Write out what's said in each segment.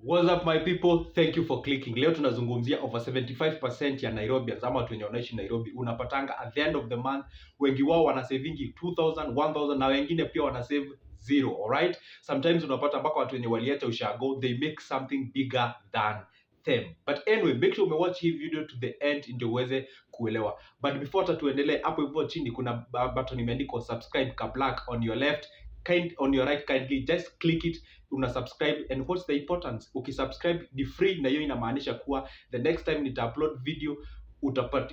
What's up my people? Thank you for clicking. Leo tunazungumzia over 75% ya Nairobians ama watu wenye wanaishi Nairobi. Unapatanga at the end of the month wengi wao wana savingi 2000, 1000 na wengine pia wana save zero, alright? Sometimes unapata mpaka watu wenye waliacha ushago, they make something bigger than them. But anyway, make sure umewatch hii video to the end ndio uweze kuelewa. But before hata tuendelee, hapo hivyo chini kuna button imeandikwa subscribe ka black on your left, on your right, kindly just click it, una subscribe. And what's the importance? Ukisubscribe ni free, na hiyo inamaanisha kuwa the next time nita-upload video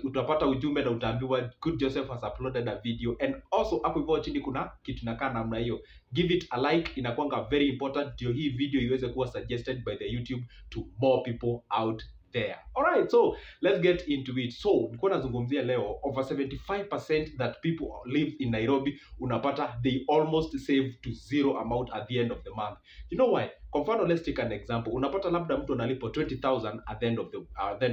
utapata ujumbe na utaambiwa Good Joseph has uploaded a video. And also hapo hivyo chini kuna kitu inakaa namna hiyo, give it a like, inakuanga very important ndio hii video iweze kuwa suggested by the YouTube to more people out there. Alright, so let's get into it. So nilikuwa nazungumzia leo over 75% that people live in Nairobi, unapata they almost save to zero amount at the end of the month. You know why? Kwa mfano, let's take an example. Unapata labda mtu analipa 20,000 at the end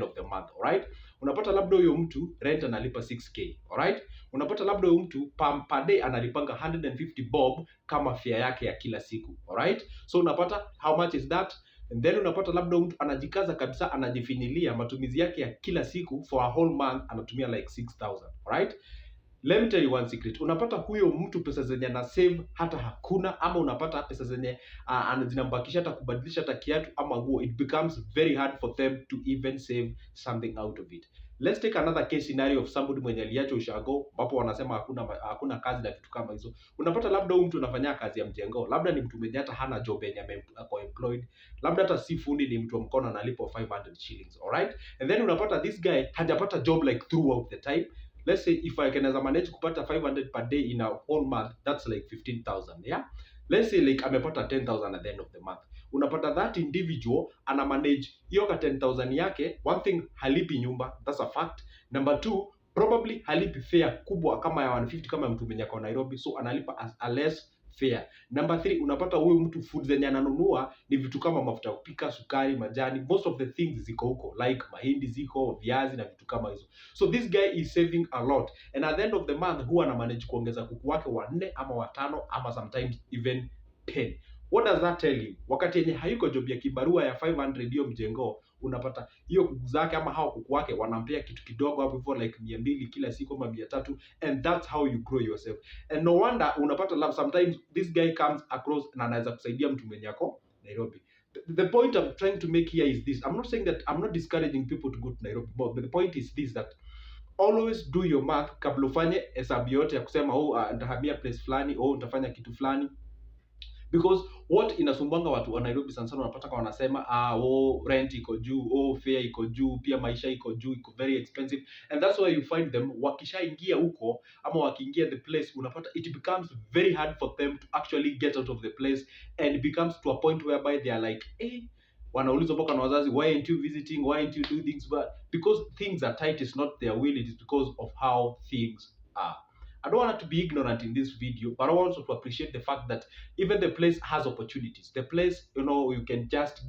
of the month, alright? Unapata labda huyo mtu rent analipa 6k, alright? Unapata labda huyo mtu per day analipanga 150 bob kama fare yake ya kila siku, alright? So unapata how much is that? And then unapata labda mtu anajikaza kabisa, anajifinyilia matumizi yake ya kila siku for a whole month anatumia like 6,000, alright? Let me tell you one secret. Unapata huyo mtu pesa zenye na save hata hakuna, ama unapata pesa zenye zinambakisha hata kubadilisha hata kiatu ama nguo, it becomes very hard for them to even save something out of it. Let's take another case scenario of somebody mwenye aliacha ushago ambapo wanasema hakuna kazi na vitu kama hizo. Unapata labda huyu mtu anafanya kazi ya mjengo, labda ni mtu mwenye hata hana job yenye ako employed, labda hata si fundi, ni mtu wa mkono analipo 500 shillings, alright? And then unapata this guy hajapata job like throughout the time. Let's say if I can manage kupata 500 per day in a whole month, that's like 15,000, yeah? Let's say like amepata 10,000 at the end of the month. Unapata that individual ana manage hiyo ka 10,000 yake. One thing, halipi nyumba, that's a fact. Number two, probably halipi fare kubwa kama ya 150 kama mtu mwenye kwa Nairobi, so analipa a less fare. Number three, unapata huyu mtu food zenye ananunua ni vitu kama mafuta kupika, sukari, majani, most of the things ziko huko, like mahindi ziko, viazi na vitu kama hizo. So this guy is saving a lot, and at the end of the month huwa ana manage kuongeza kuku wake 4 ama 5 ama sometimes even 10. What does that tell you? Wakati yenye hayuko job ya kibarua ya 500 hiyo mjengo, unapata hiyo kuku zake ama hao kuku wake wanampea kitu kidogo hapo hivyo like 200 kila siku ama 300, and that's how you grow yourself. And no wonder unapata sometimes this guy comes across na anaweza kusaidia mtu mwenye ako Nairobi. The point I'm trying to make here is this. I'm not saying that I'm not discouraging people to go to Nairobi, but the point is this, that always do your math kabla ufanye hesabu yote ya kusema nitahamia place fulani, nitafanya kitu fulani. Because what inasumbanga watu wa Nairobi sana sana, unapata kwa wanasema rent iko juu, fare iko juu, pia maisha iko juu, iko very expensive. And that's why you find them wakishaingia huko ama wakiingia the place, unapata it becomes very hard for them to actually get out of the place, and it becomes to a point whereby they are like wanaulizwa mpaka na wazazi, why aren't you visiting, why aren't you doing things? But because things are tight, it's not their will, it is because of how things are. I don't want to be ignorant in this video, but I want also to appreciate the fact that even the place has opportunities. The place, you can just,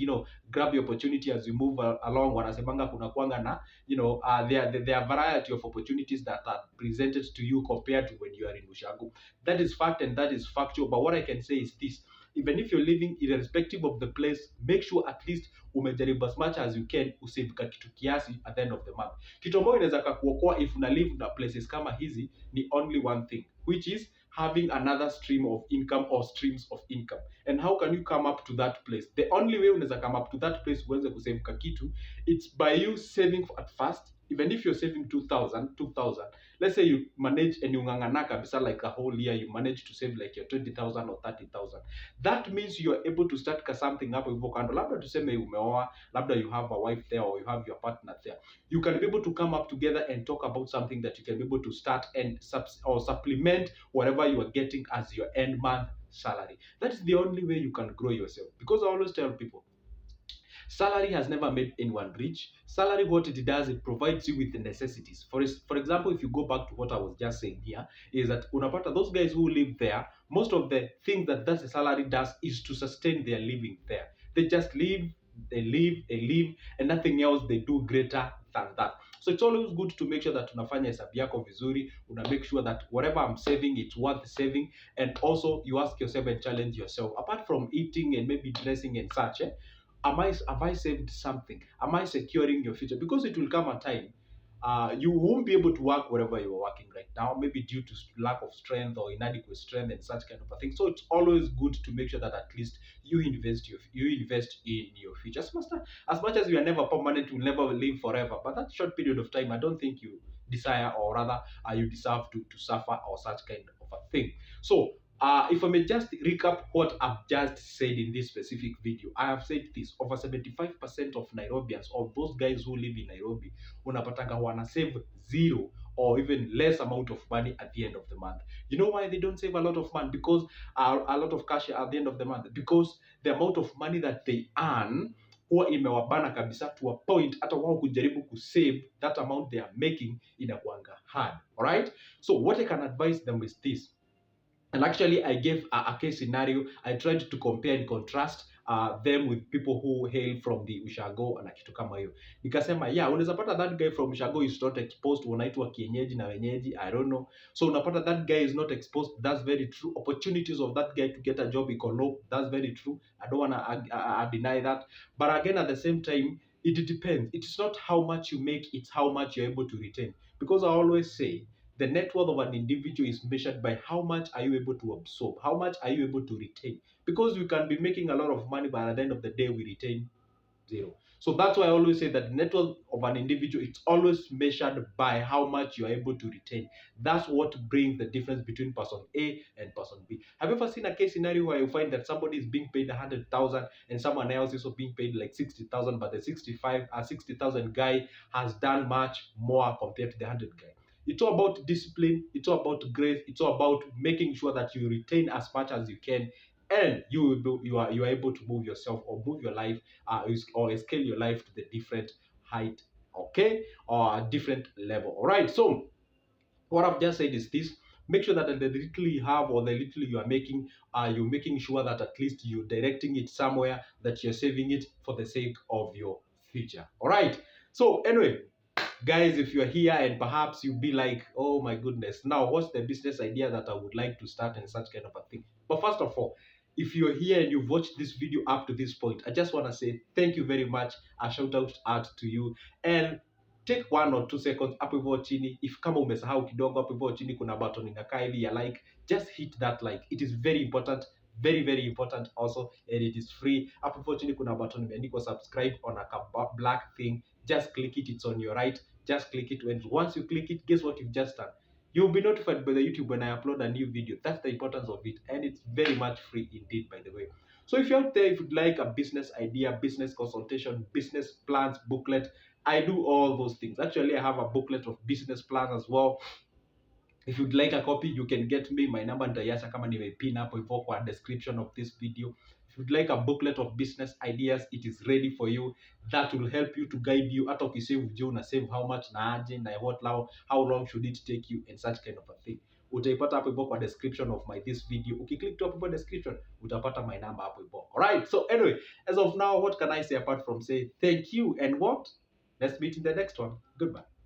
grab the opportunity as you move along. Wanasemanga kuna kuanga na, there are variety of opportunities that are presented to you compared to when you are in Ushago. That is fact and that is factual. But what I can say is this: even if you're living irrespective of the place, make sure at least umejaribu as much as you can usave kitu kiasi at the end of the month. Kitu ambayo inaweza kukuokoa if una live na places kama hizi ni only one thing, which is having another stream of income or streams of income. And how can you come up to that place? The only way unaweza come up to that place uweze kusave kitu, it's by you saving at first. Even if you're saving 2,000, let's say you manage and you ngangana kabisa like a whole year, you manage to save like your 20,000 or 30,000. That means you are able to start something up hivyo kando. Labda tuseme umeoa, labda you have a wife there or you have your partner there. You can be able to come up together and talk about something that you can be able to start and supplement whatever you are getting as your end month salary. That is the only way you can grow yourself. Because I always tell people, salary has never made anyone rich. Salary, what it does, it provides you with the necessities. For example, if you go back to what I was just saying here, is that unapata those guys who live there, most of the things that the salary does is to sustain their living there. They just live, they live, and nothing else they do greater than that. So it's always good to make sure that unafanya hesabu yako vizuri, una make sure that whatever I'm saving, it's worth saving. And also you ask yourself and challenge yourself, apart from eating and maybe dressing and such, have I saved something? Am I securing your future? Because it will come a time you won't be able to work wherever you are working right now, maybe due to lack of strength or inadequate strength and such kind of a thing. So it's always good to make sure that at least you invest in your future. As much as we are never permanent, we'll never live forever. But that short period of time, I don't think you desire, or rather, you deserve to suffer or such kind of a thing. So if I may just recap what I've just said in this specific video, I have said this: over 75% of Nairobians, or those guys who live in Nairobi, unapatanga wana save zero or even less amount of money at the end of the month. You know why they don't save a lot of money? Because a lot of cash at the end of the month. Because the amount of money that they earn huwa imewabana kabisa to a point hata wao kujaribu kusave that amount they are making inakuanga hard. Alright? So what I can advise them is this. And actually, I gave a case scenario. I tried to compare and contrast them with people who hail from the Ushago na kitu kama hiyo. Nikasema, yeah, unaweza pata that guy from Ushago is not exposed, wanaitwa kienyeji na wenyeji, I don't know. So unapata that guy is not exposed, that's very true. Opportunities of that guy to get a job iko low, that's very true. I don't want to deny that. But again, at the same time, it depends. It's not how much you make, it's how much you're able to retain. Because I always say, the net worth of an individual is measured by how much are you able to absorb, how much are you able to retain. Because we can be making a lot of money, but at the end of the day, we retain zero. So that's why I always say that the net worth of an individual, it's always measured by how much you're able to retain. That's what brings the difference between person A and person B. Have you ever seen a case scenario where you find that somebody is being paid 100,000 and someone else is also being paid like 60,000, but the 60,000 guy has done much more compared to the 100 guy? It's all about discipline, it's all about grace, it's all about making sure that you retain as much as you can, and you are able to move yourself or move your life or scale your life to the different height, okay, or a different level. All right, so what I've just said is this: make sure that the little you have or the little you are making, you're making sure that at least you're directing it somewhere, that you're saving it for the sake of your future. All right, so anyway, guys, if you're here and perhaps you'll be like, oh my goodness, now what's the business idea that I would like to start and such kind of a thing. But first of all, if you're here and you've watched this video up to this point, I just want to say thank you very much. A shout out to you, and take 1 or 2 seconds hapo hivyo chini. If kama umesahau kidogo, hapo hivyo chini kuna button inakaa hivi ya like, just hit that like. It is very important, very important also, and it is free. Hapo hivyo chini kuna button imeandikwa subscribe on a black thing. Just click it, it's on your right. Just click it. And once you click it, guess what you've just done? You'll be notified by the YouTube when I upload a new video. That's the importance of it, and it's very much free indeed, by the way. So if you're out there, if you'd like a business idea, business consultation, business plans, booklet, I do all those things. Actually, I have a booklet of business plans as well. If you'd like a copy, you can get me. My number nitaiacha kama nimepin hapo hivyo kwa description of this video. If you'd like a booklet of business ideas, it is ready for you. That will help you to guide you. Hata ukisave je, una save how much na aje na how long should it take you and such kind of a thing. Utaipata hapo hivyo kwa description of this video. Ukiclick tu hapo kwa description, utapata my number hapo hivyo. Alright, so anyway, as of now, what can I say apart from say thank you and what? Let's meet in the next one. Goodbye.